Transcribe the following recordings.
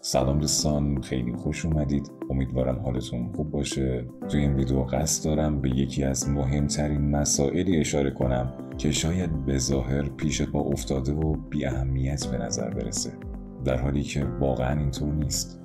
سلام دوستان، خیلی خوش اومدید. امیدوارم حالتون خوب باشه. توی این ویدیو قصد دارم به یکی از مهمترین مسائلی اشاره کنم که شاید به ظاهر پیش پا افتاده و بی اهمیت به نظر برسه، در حالی که واقعا اینطور نیست.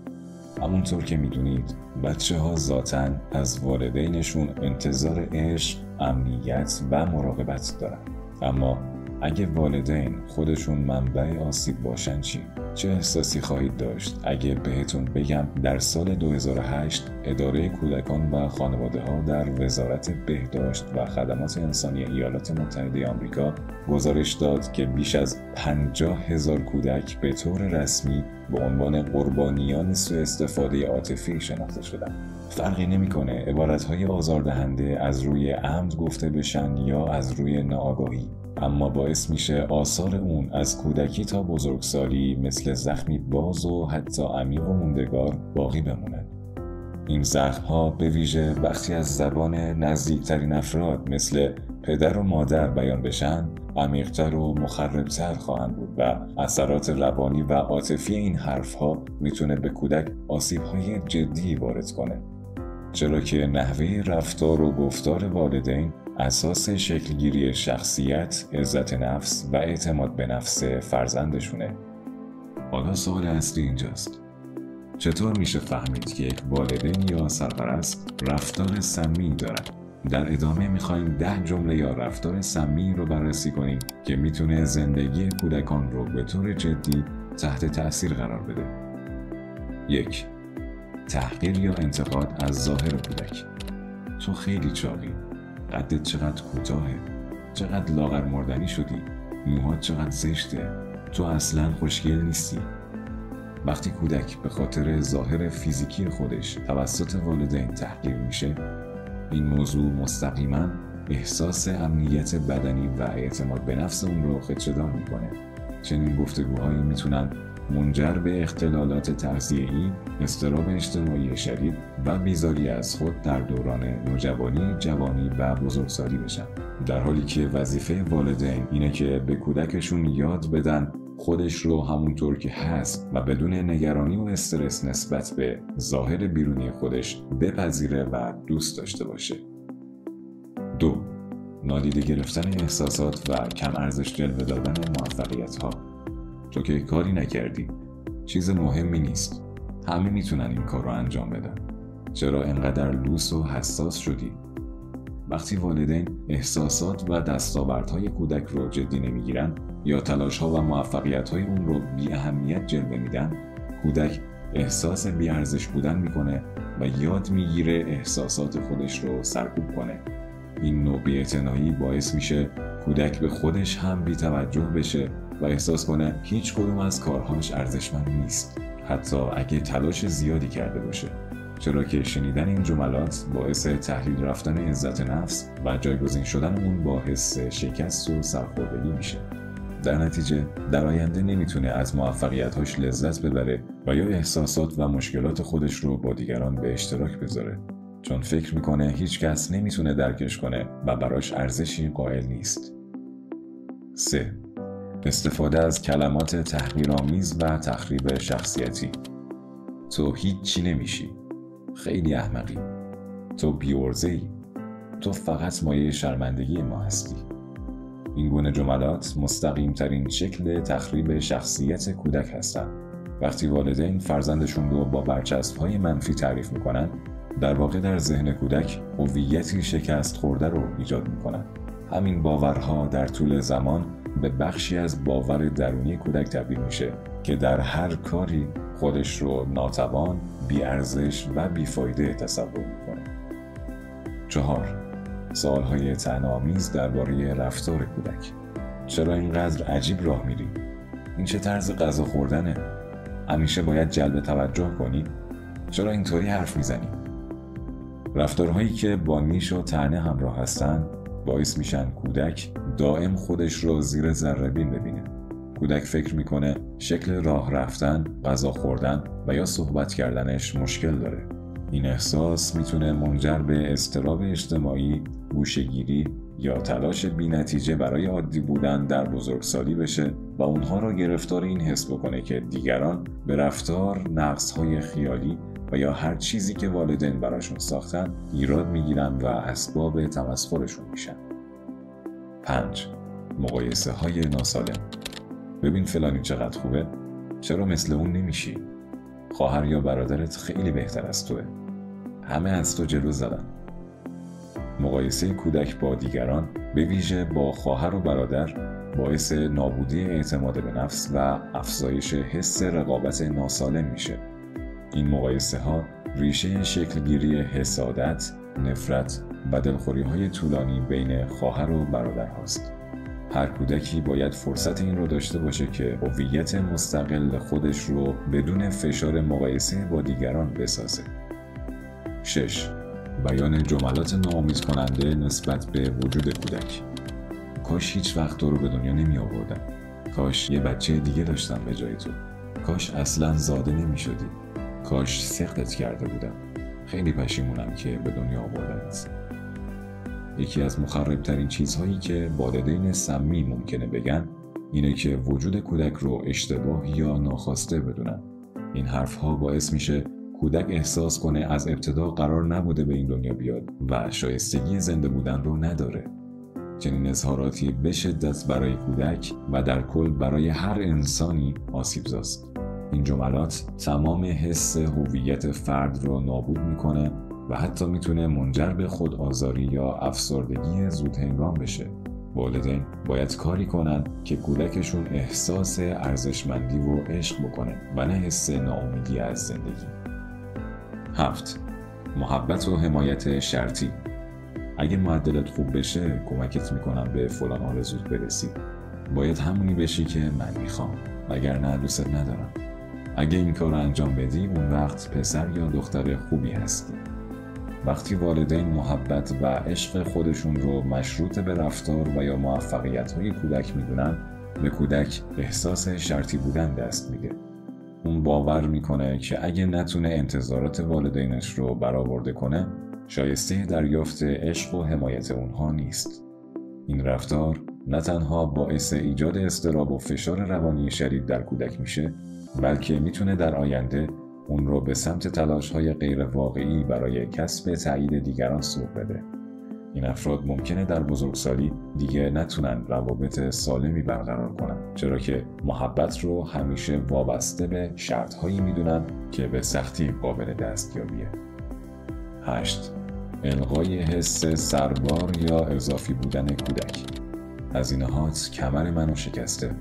همونطور که میدونید بچه ها ذاتاً از والدینشون انتظار عشق، امنیت و مراقبت دارن. اما اگه والدین خودشون منبع آسیب باشن چی؟ چه احساسی خواهید داشت اگه بهتون بگم در سال 2008 اداره کودکان و خانواده ها در وزارت بهداشت و خدمات انسانی ایالات متحده آمریکا گزارش داد که بیش از 50,000 کودک به طور رسمی به عنوان قربانیان سوء استفاده عاطفی شناخته شدند. فرقی نمی‌کنه عبارت‌های آزاردهنده از روی عمد گفته بشن یا از روی ناآگاهی، اما باعث میشه آثار اون از کودکی تا بزرگسالی مثل زخمی باز و حتی عمیق و موندگار باقی بمونه. این زخم‌ها به ویژه وقتی از زبان نزدیکترین افراد مثل پدر و مادر بیان بشن عمیق‌تر و مخرب‌تر خواهند بود و اثرات روانی و عاطفی این حرف‌ها میتونه به کودک آسیب‌های جدی وارد کنه، چرا که نحوه رفتار و گفتار والدین اساس شکلگیری شخصیت، عزت نفس و اعتماد به نفس فرزندشونه. حالا سوال اصلی اینجاست: چطور میشه فهمید که یک والدین یا سرپرست رفتار سمی دارن؟ در ادامه میخوایم 10 جمله یا رفتار سمی رو بررسی کنیم که میتونه زندگی کودکان رو به طور جدی تحت تأثیر قرار بده. 1. تحقیر یا انتقاد از ظاهر کودک. تو خیلی چاقی، قدت چقدر کوتاهه، چقدر لاغر مردنی شدی، موهات چقدر زشته، تو اصلاً خوشگل نیستی. وقتی کودک به خاطر ظاهر فیزیکی خودش توسط والدین تحقیر میشه، این موضوع مستقیما احساس امنیت بدنی و اعتماد به نفس اون رو خدشه‌دار میکنه. چنین گفتگوهایی میتونن منجر به اختلالات تغذیه‌ای، اضطراب اجتماعی شدید و بیزاری از خود در دوران نوجوانی، جوانی و بزرگسالی بشن، در حالی که وظیفه والدین اینه که به کودکشون یاد بدن خودش رو همونطور که هست و بدون نگرانی و استرس نسبت به ظاهر بیرونی خودش بپذیره و دوست داشته باشه. 2. نادیده گرفتن احساسات و کم ارزش جلوه دادن موفقیت‌ها. تو که کاری نکردی، چیز مهمی نیست، همه میتونن این کار رو انجام بدن، چرا انقدر لوس و حساس شدی؟ وقتی والدین احساسات و دستاوردهای کودک رو جدی نمیگیرن یا تلاش‌ها و موفقیت‌های اون رو بی اهمیت جلوه میدن، کودک احساس بی‌ارزش بودن میکنه و یاد میگیره احساسات خودش رو سرکوب کنه. این نوع بی‌اعتنایی باعث میشه کودک به خودش هم بی‌توجه بشه و احساس کنه هیچ کدوم از کارهاش ارزشمند نیست، حتی اگه تلاش زیادی کرده باشه، چرا که شنیدن این جملات باعث تحلیل رفتن عزت نفس و جایگزین شدن اون با حس شکست و سرخوردگی میشه. در نتیجه در آینده نمیتونه از موفقیت‌هاش لذت ببره و یا احساسات و مشکلات خودش رو با دیگران به اشتراک بذاره، چون فکر میکنه هیچ کس نمیتونه درکش کنه و براش ارزشی قائل نیست. 3. استفاده از کلمات تحقیرآمیز و تخریب شخصیتی. تو هیچی نمیشی، خیلی احمقی، تو بی‌عرضه‌ای، تو فقط مایه شرمندگی ما هستی. این گونه جملات مستقیم ترین شکل تخریب شخصیت کودک هستند. وقتی والدین فرزندشون رو با برچسب‌های منفی تعریف میکنن، در واقع در ذهن کودک هویتی شکست خورده رو ایجاد میکنن. همین باورها در طول زمان به بخشی از باور درونی کودک تبدیل میشه که در هر کاری خودش رو ناتوان، بی‌ارزش و بیفایده تصور میکنه. 4. سوالهای طعنه‌آمیز درباره رفتار کودک. چرا اینقدر عجیب راه میری؟ این چه طرز غذا خوردنه؟ همیشه باید جلب توجه کنی؟ چرا اینطوری حرف میزنی؟ رفتارهایی که با نیش و طعنه همراه هستن باعث میشن کودک دائم خودش رو زیر ذره‌بین ببینه. کودک فکر میکنه شکل راه رفتن، غذا خوردن و یا صحبت کردنش مشکل داره. این احساس میتونه منجر به اضطراب اجتماعی، گوشه‌گیری یا تلاش بی‌نتیجه برای عادی بودن در بزرگسالی بشه و اونها را گرفتار این حس بکنه که دیگران به رفتار، نقص‌های خیالی و یا هر چیزی که والدین براشون ساختن ایراد میگیرن و اسباب تمسخرشون میشن. 5. مقایسه‌های ناسالم. ببین فلانی چقدر خوبه، چرا مثل اون نمیشی؟ خواهر یا برادرت خیلی بهتر از توه، همه از تو جلو زدن. مقایسه کودک با دیگران، به ویژه با خواهر و برادر، باعث نابودی اعتماد به نفس و افزایش حس رقابت ناسالم میشه. این مقایسه ها ریشه شکلگیری حسادت، نفرت و دلخوری‌های طولانی بین خواهر و برادر هاست. هر کودکی باید فرصت این رو داشته باشه که هویت مستقل خودش رو بدون فشار مقایسه با دیگران بسازه. 6. بیان جملات ناامید کننده نسبت به وجود کودک. کاش هیچ وقت تو رو به دنیا نمی آوردم. کاش یه بچه دیگه داشتم به جای تو. کاش اصلاً زاده نمی شدی. کاش سقطت کرده بودم. خیلی پشیمونم که به دنیا آوردمت. یکی از مخربترین چیزهایی که والدین سمی ممکنه بگن اینه که وجود کودک رو اشتباه یا ناخواسته بدونن. این حرفها باعث میشه کودک احساس کنه از ابتدا قرار نبوده به این دنیا بیاد و شایستگی زنده بودن رو نداره. چنین اظهاراتی به شدت برای کودک و در کل برای هر انسانی آسیبزاست. این جملات تمام حس هویت فرد رو نابود میکنه و حتی میتونه منجر به خودآزاری یا افسردگی زودهنگام بشه. والدین باید کاری کنن که کودکشون احساس ارزشمندی و عشق بکنه و نه حس ناامیدی از زندگی. 7. محبت و حمایت شرطی. اگه معدلت خوب بشه کمکت میکنم به فلان آرزوت برسی. باید همونی بشی که من میخوام، وگرنه دوستت ندارم. اگه این کار رو انجام بدی اون وقت پسر یا دختر خوبی هستی. وقتی والدین محبت و عشق خودشون رو مشروط به رفتار و یا موفقیت‌های کودک میدونن، به کودک احساس شرطی بودن دست میده. اون باور میکنه که اگه نتونه انتظارات والدینش رو برآورده کنه، شایسته دریافت عشق و حمایت اونها نیست. این رفتار نه تنها باعث ایجاد اضطراب و فشار روانی شدید در کودک میشه، بلکه میتونه در آینده اون رو به سمت تلاش‌های غیر واقعی برای کسب تایید دیگران سوق بده. این افراد ممکنه در بزرگسالی دیگه نتونن روابط سالمی برقرار کنن، چرا که محبت رو همیشه وابسته به شرط‌هایی میدونن که به سختی قابل دستیابیه. 8. الغای حس سربار یا اضافی بودن کودک. هزینه‌هات کمر منو شکسته.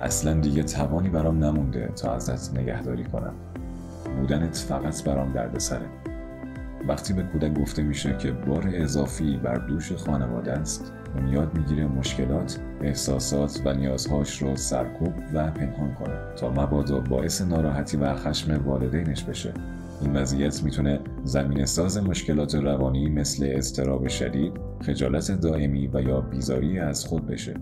اصلا دیگه توانی برام نمونده تا ازت نگهداری کنم. بودنت فقط برام دردسره. وقتی به کودک گفته میشه که بار اضافی بر دوش خانواده است، اون یاد میگیره مشکلات، احساسات و نیازهاش رو سرکوب و پنهان کنه تا مبادا باعث ناراحتی و خشم والدینش بشه. این وضعیت میتونه زمینه ساز مشکلات روانی مثل اضطراب شدید، خجالت دائمی و یا بیزاری از خود بشه.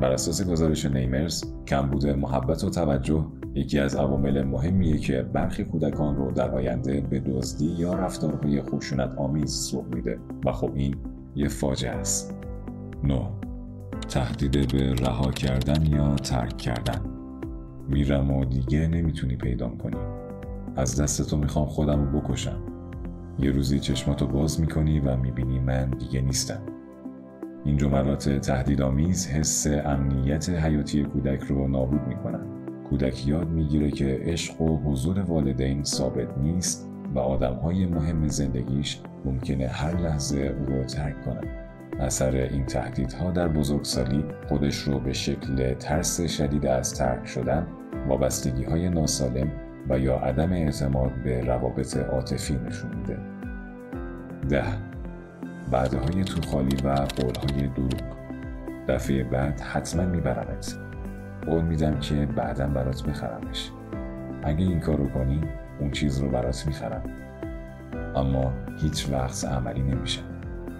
بر اساس گزارش نیمرز، کمبود محبت و توجه یکی از عوامل مهمیه که برخی کودکان رو در آینده به دزدی یا رفتارهای خشونت آمیز سوق میده و خب این یه فاجعه است. 9. تهدید به رها کردن یا ترک کردن. میرم و دیگه نمیتونی پیدام کنی. از دست تو میخوام خودم رو بکشم. یه روزی چشماتو باز میکنی و میبینی من دیگه نیستم. این جملات تهدیدآمیز حس امنیت حیاتی کودک رو نابود میکنن. کودک یاد میگیره که عشق و حضور والدین ثابت نیست و آدمهای مهم زندگیش ممکنه هر لحظه او رو ترک کنن. اثر این تهدیدها در بزرگسالی خودش رو به شکل ترس شدید از ترک شدن، وابستگی‌های ناسالم و یا عدم اعتماد به روابط عاطفی نشون میده. 10. وعده‌های توخالی و قول‌های دروغ. دفعه بعد حتما میبرمت. قول میدم که بعداً برات بخرمش. اگه این کارو کنی اون چیز رو برات میخرم. اما هیچ وقت عملی نمیشه.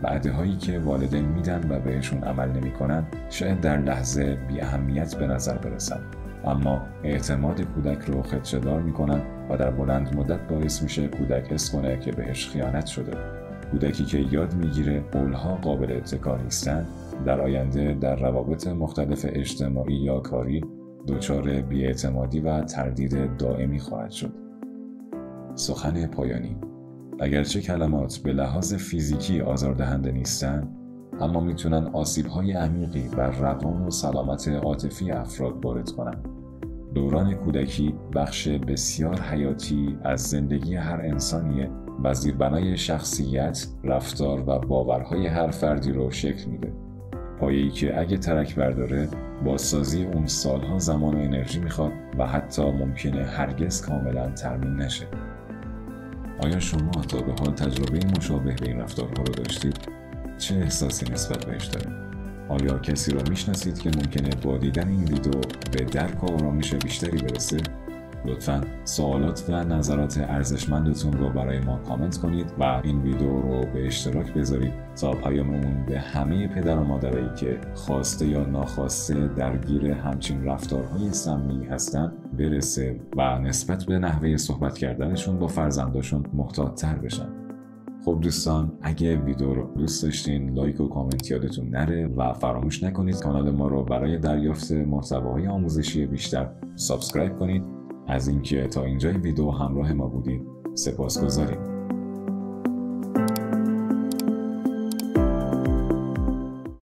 وعده‌هایی که والدین میدن و بهشون عمل نمیکنن شاید در لحظه بی اهمیت به نظر برسن، اما اعتماد کودک رو خدشه‌دار میکنن و در بلند مدت باعث میشه کودک حس کنه که بهش خیانت شده. کودکی که یاد میگیره قولها قابل اتکا نیستن، در آینده در روابط مختلف اجتماعی یا کاری دچار بی‌اعتمادی و تردید دائمی خواهد شد. سخن پایانی: اگرچه کلمات به لحاظ فیزیکی آزاردهنده نیستن، اما میتونن آسیب‌های عمیقی بر روان و سلامت عاطفی افراد وارد کنن. دوران کودکی بخش بسیار حیاتی از زندگی هر انسانیه و زیربنای شخصیت، رفتار و باورهای هر فردی رو شکل میده. پایه‌ای که اگه ترک برداره، بازسازی اون سالها زمان و انرژی میخواد و حتی ممکنه هرگز کاملا ترمیم نشه. آیا شما تا به حال تجربه مشابه به این رفتارها رو داشتید؟ چه احساسی نسبت بهش دارید؟ آیا کسی را میشناسید که ممکنه با دیدن این ویدیو به درک و آرامش بیشتری برسه؟ لطفاً سوالات و نظرات ارزشمندتون رو برای ما کامنت کنید و این ویدیو رو به اشتراک بذارید تا پیاممون به همه پدر و مادرایی که خواسته یا ناخواسته درگیر همچین رفتارهای سمی هستن برسه و نسبت به نحوه صحبت کردنشون با فرزنداشون محتاط‌تر بشن. خب دوستان، اگه ویدیو رو دوست داشتین لایک و کامنت یادتون نره و فراموش نکنید کانال ما رو برای دریافت محتواهای آموزشی بیشتر سابسکرایب کنید. از اینکه تا اینجای ویدیو همراه ما بودید سپاسگزاریم.